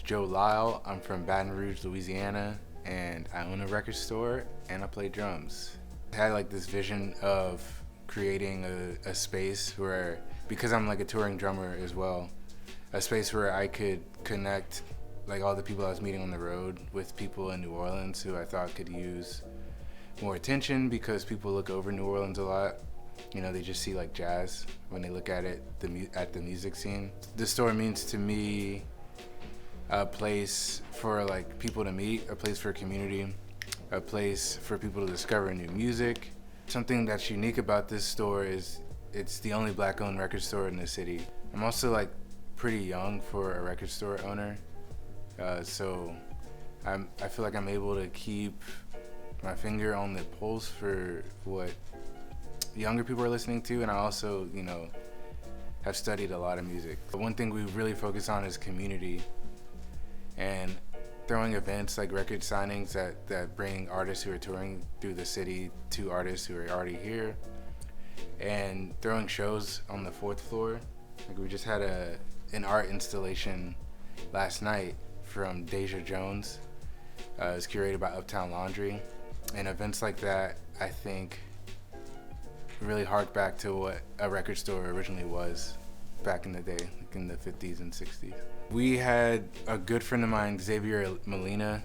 Joe Lyle. I'm from Baton Rouge, Louisiana, and I own a record store and I play drums. I had like this vision of creating a space where, because I'm like a touring drummer as well, a space where I could connect like all the people I was meeting on the road with people in New Orleans who I thought could use more attention, because people look over New Orleans a lot. You know, they just see like jazz when they look at it, at the music scene. The store means to me a place for like people to meet, a place for community, a place for people to discover new music. Something that's unique about this store is it's the only black-owned record store in the city. I'm also like pretty young for a record store owner, so I feel like I'm able to keep my finger on the pulse for what younger people are listening to, and I also, you know, have studied a lot of music. But one thing we really focus on is community, and throwing events like record signings that bring artists who are touring through the city to artists who are already here, and throwing shows on the fourth floor. Like we just had an art installation last night from Deja Jones. It was curated by Uptown Laundry, and events like that, I think, really hark back to what a record store originally was back in the day, like in the 50s and 60s. We had a good friend of mine, Xavier Molina,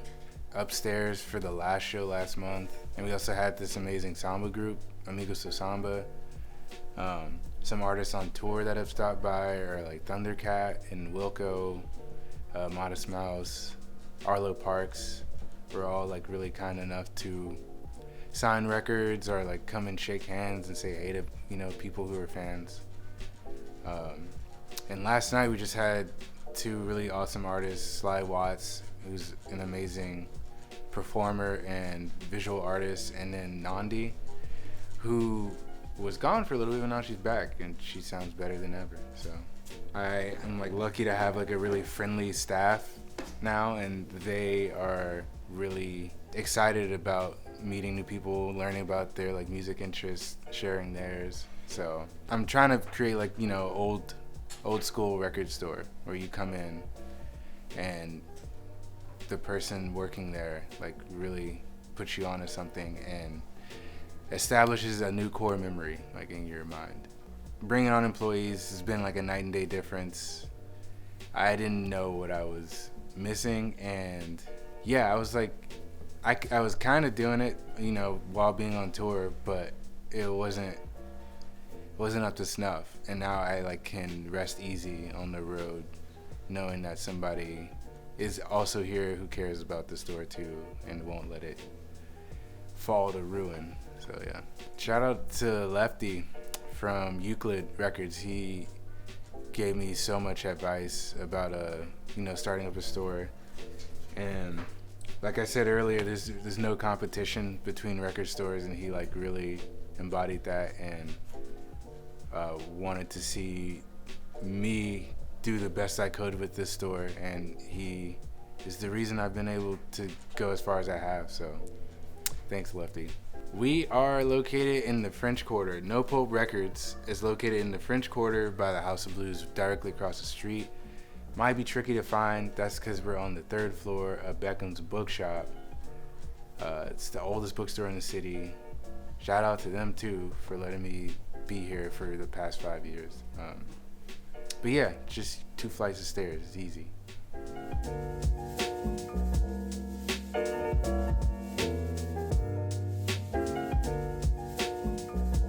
upstairs for the last show last month. And we also had this amazing samba group, Amigos de Samba. Some artists on tour that have stopped by are like Thundercat and Wilco, Modest Mouse, Arlo Parks. Were all like really kind enough to sign records or like come and shake hands and say hey to, you know, people who are fans. And last night we just had two really awesome artists, Sly Watts, who's an amazing performer and visual artist, and then Nandi, who was gone for a little bit, but now she's back and she sounds better than ever. So I am like lucky to have like a really friendly staff now, and they are really excited about meeting new people, learning about their like music interests, sharing theirs. So I'm trying to create like, you know, old school record store where you come in and the person working there like really puts you onto something and establishes a new core memory like in your mind. Bringing on employees has been like a night and day difference. I didn't know what I was missing, and yeah, I was like, I was kind of doing it, you know, while being on tour, but it wasn't up to snuff. And now I like can rest easy on the road knowing that somebody is also here who cares about the store too and won't let it fall to ruin. So yeah, shout out to Lefty from Euclid Records. He gave me so much advice about you know, starting up a store. And like I said earlier, there's no competition between record stores, and he like really embodied that and wanted to see me do the best I could with this store, and he is the reason I've been able to go as far as I have. So thanks, Lefty. We are located in the French Quarter. No Pulp Records is located in the French Quarter by the House of Blues, directly across the street. Might be tricky to find. That's because we're on the third floor of Beckham's Bookshop. It's the oldest bookstore in the city. Shout out to them too for letting me be here for the past 5 years. But yeah, just 2 flights of stairs. It's easy.